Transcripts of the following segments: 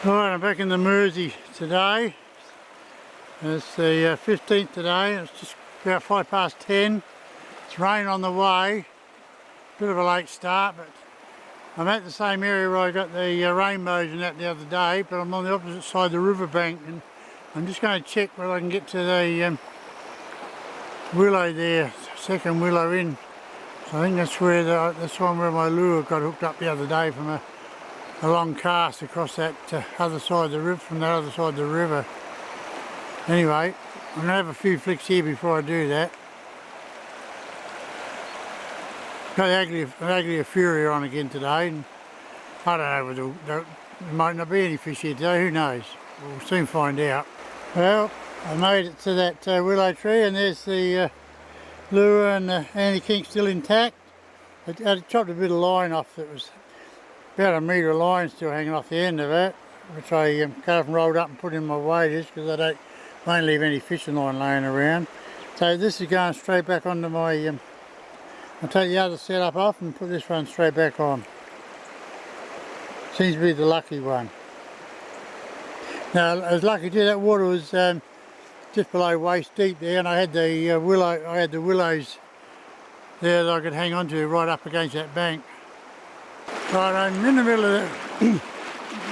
Alright, I'm back in the Mersey today. It's the 15th today. It's just about 10:05. It's rain on the way. Bit of a late start, but I'm at the same area where I got the rainbows and that the other day, but I'm on the opposite side of the riverbank, and I'm just going to check whether I can get to the willow there, second willow in. So I think that's where that's one where my lure got hooked up the other day from a long cast across that other side of the river, from that other side of the river. Anyway, I'm going to have a few flicks here before I do that. Got the ugly fury on again today, and I don't know whether there might not be any fish here today, who knows? We'll soon find out. Well, I made it to that willow tree, and there's the lure and the anti-kink still intact. I chopped a bit of line off that was about a metre of line still hanging off the end of it, which I cut off and rolled up and put in my waders because I won't leave any fishing line laying around. So this is going straight back onto my, I'll take the other setup off and put this one straight back on. Seems to be the lucky one. Now I was lucky too, that water was just below waist deep there, and I had the willows there that I could hang on to right up against that bank. Right, I'm in the middle of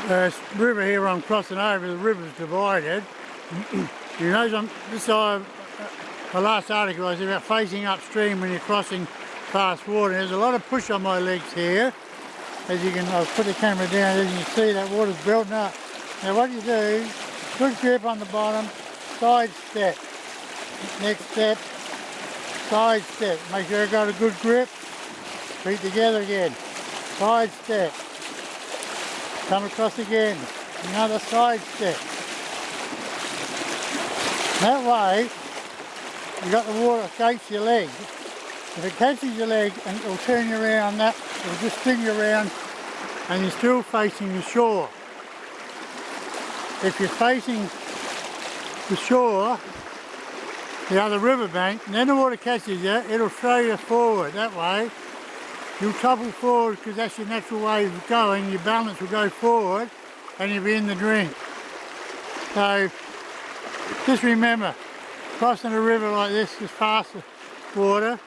the river here where I'm crossing over. The river's divided. You know, this side, the last article was about facing upstream when you're crossing fast water. There's a lot of push on my legs here. As you can, I'll put the camera down, as you can see that water's building up. Now what you do, good grip on the bottom, side step. Next step, side step. Make sure you've got a good grip. Feet together again. Side step. Come across again. Another side step. That way, you got the water against your leg. If it catches your leg and it'll turn you around, it'll just spin you around, and you're still facing the shore. If you're facing the shore, the other riverbank, and then the water catches you, it'll throw you forward. That way, you'll topple forward because that's your natural way of going. Your balance will go forward and you'll be in the drink. So just remember, crossing a river like this is fast water.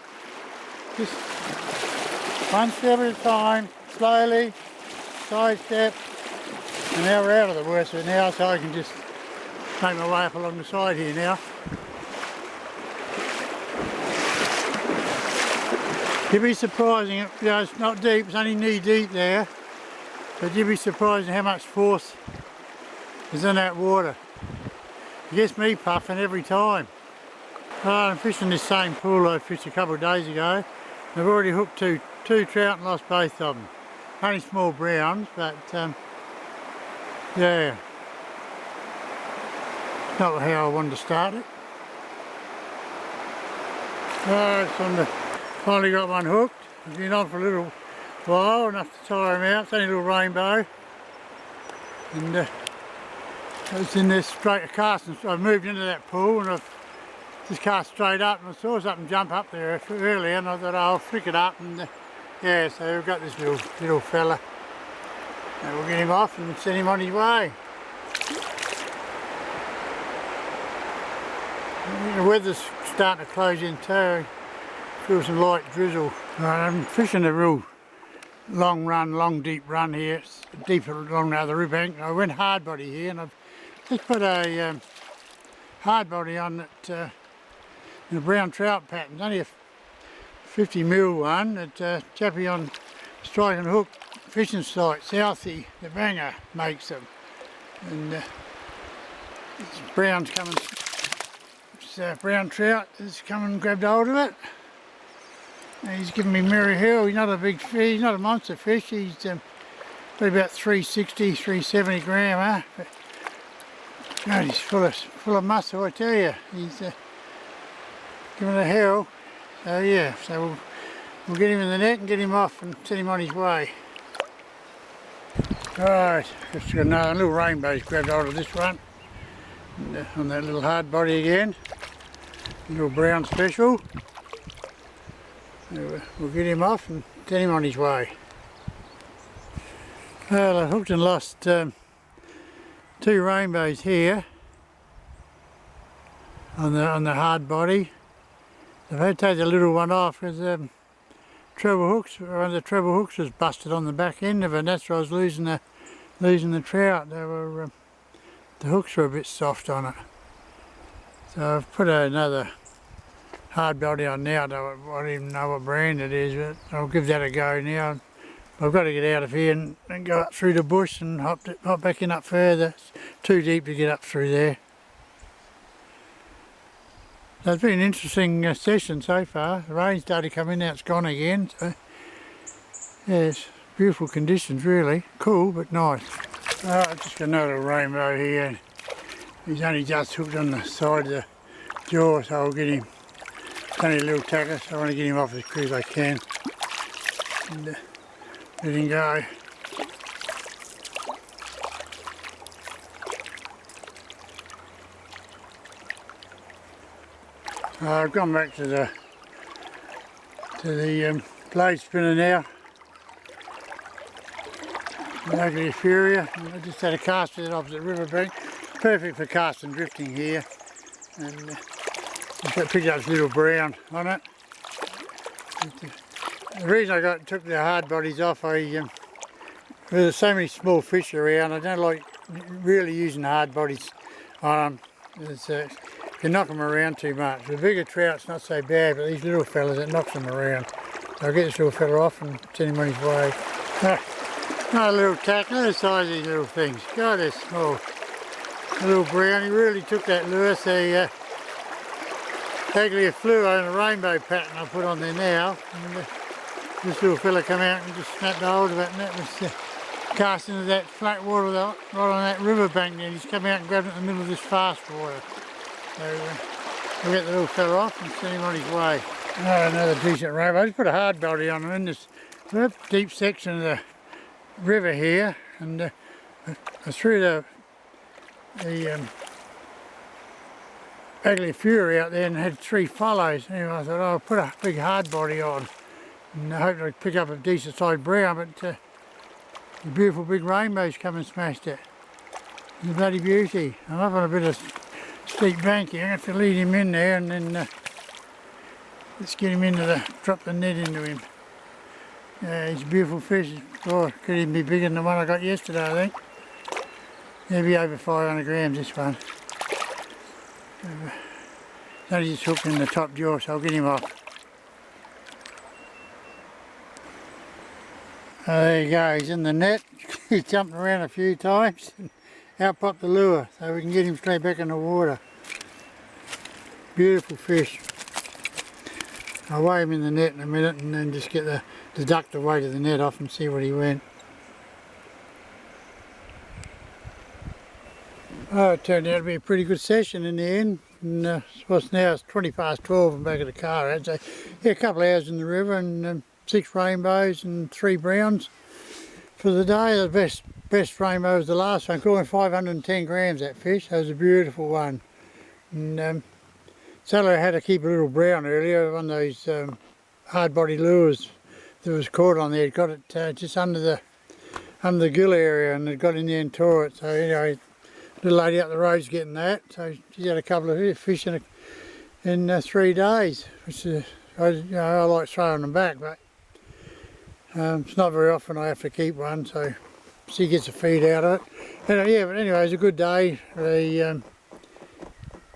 Just one step at a time, slowly, side step. And now we're out of the worst of it now, so I can just make my way up along the side here now. You'd be surprising, you know, it's not deep, it's only knee deep there, but you'd be surprised at how much force is in that water. It gets me puffing every time. I'm fishing this same pool I fished a couple of days ago. I've already hooked two trout and lost both of them. Only small browns, but yeah, not how I wanted to start it. It's on the, finally got one hooked. It's been on for a little while, enough to tire him out. It's only a little rainbow, and it's in this straight cast. And I've moved into that pool and I've just cast straight up, and I saw something jump up there earlier, and I thought, oh, I'll flick it up, and yeah, so we've got this little fella, and we'll get him off and send him on his way. The weather's starting to close in too. Feel some light drizzle. I'm fishing a real long deep run here. It's deeper along the other riverbank. I went hard body here, and I've just put a hard body on that in a brown trout pattern. It's only a 50mm one that Chappie on Strike and Hook fishing site, Southie, the banger, makes them. And this brown's coming. Brown trout has come and grabbed hold of it. And he's giving me Merry Hill. He's not a big fish, he's not a monster fish. He's probably about 360, 370 gram, but God, he's full of muscle, I tell you. He's giving it a hell. So yeah, so we'll get him in the net and get him off and send him on his way. Alright, just got another little rainbow's grabbed hold of this one. And, on that little hard body again. Little brown special. We'll get him off and send him on his way. Well, I hooked and lost Two rainbows here on the hard body. I've had to take the little one off because one of the treble hooks was busted on the back end of it, and that's why I was losing the trout. They were the hooks were a bit soft on it. So I've put another hard body on now. I don't even know what brand it is, but I'll give that a go now. I've got to get out of here and go up through the bush and hop back in up further. It's too deep to get up through there. So it's been an interesting session so far. The rain started coming, now it's gone again. So yeah, it's beautiful conditions really. Cool but nice. I've just got another rainbow here. He's only just hooked on the side of the jaw, so I'll get him. It's only a little tacker, so I want to get him off as quick as I can. And, let him go. I've gone back to the blade spinner now. The ugly Furia. I just had a cast at the opposite riverbank. Perfect for casting drifting here. And just picked up this little brown on it. The reason I took the hard bodies off, there's so many small fish around. I don't like really using hard bodies on them. You knock them around too much. The bigger trout's not so bad, but these little fellas, it knocks them around. So I'll get this little fella off and send him on his way. Another little tack. Look at the size of these little things. God, they're small. A little brown. He really took that lure. So actually flew on a rainbow pattern I put on there now. And, this little fella come out and just snapped a hold of it, and that was cast into that flat water right on that riverbank there. He's come out and grabbed it in the middle of this fast water. So we'll get the little fella off and send him on his way. Another decent rainbow. I just put a hard body on him in this deep section of the river here, and I threw the ugly Fury out there and had 3 follows. Anyway, I thought, I'll put a big hard body on. And I hope I pick up a decent sized brown, but the beautiful big rainbows come and smashed it. It's a bloody beauty. I'm up on a bit of steep bank here. I have to lead him in there and then let's get him into drop the net into him. He's a beautiful fish. Oh, could even be bigger than the one I got yesterday, I think. He'll be over 500 grams, this one. It's only just hooked in the top jaw, so I'll get him off. There you go, he's in the net. He's jumped around a few times and out popped the lure, so we can get him straight back in the water. Beautiful fish. I'll weigh him in the net in a minute and then just get deduct the weight of the net off and see what he went. Oh, it turned out to be a pretty good session in the end. And now it's 20 past 12 and back at the car. So yeah, a couple of hours in the river and 6 rainbows and 3 browns for the day. The best rainbow was the last one. Caught 510 grams, that fish. That was a beautiful one. And sadly I had to keep a little brown earlier. One of those hard body lures that was caught on there. It got it just under the gill area, and it got in there and tore it. So anyway, the little lady up the road's getting that. So she's had a couple of fish in 3 days, which is, I like throwing them back, but it's not very often I have to keep one, so she gets a feed out of it. And, yeah, but anyway, it was a good day. The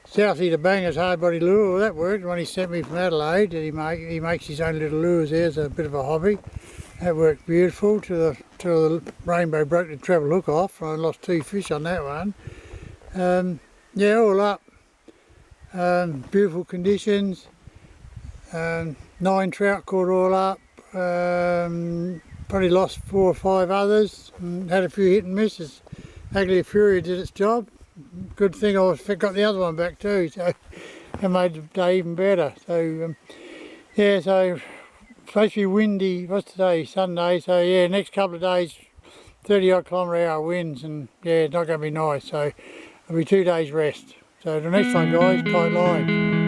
Southie the Bangers hard body lure, well, that worked. When he sent me from Adelaide, he makes his own little lures there as a bit of a hobby. That worked beautiful till the rainbow broke the treble hook off. I lost 2 fish on that one. Yeah, all up, beautiful conditions. 9 trout caught all up. Probably lost 4 or 5 others. And had a few hit and misses. Ugly Fury did its job. Good thing I got the other one back too, so it made the day even better. So yeah, so supposed to be windy. What's today? Sunday. So yeah, next couple of days, 30-odd km/h winds, and yeah, it's not going to be nice. So it'll be 2 days rest. So the next time, guys, tight line.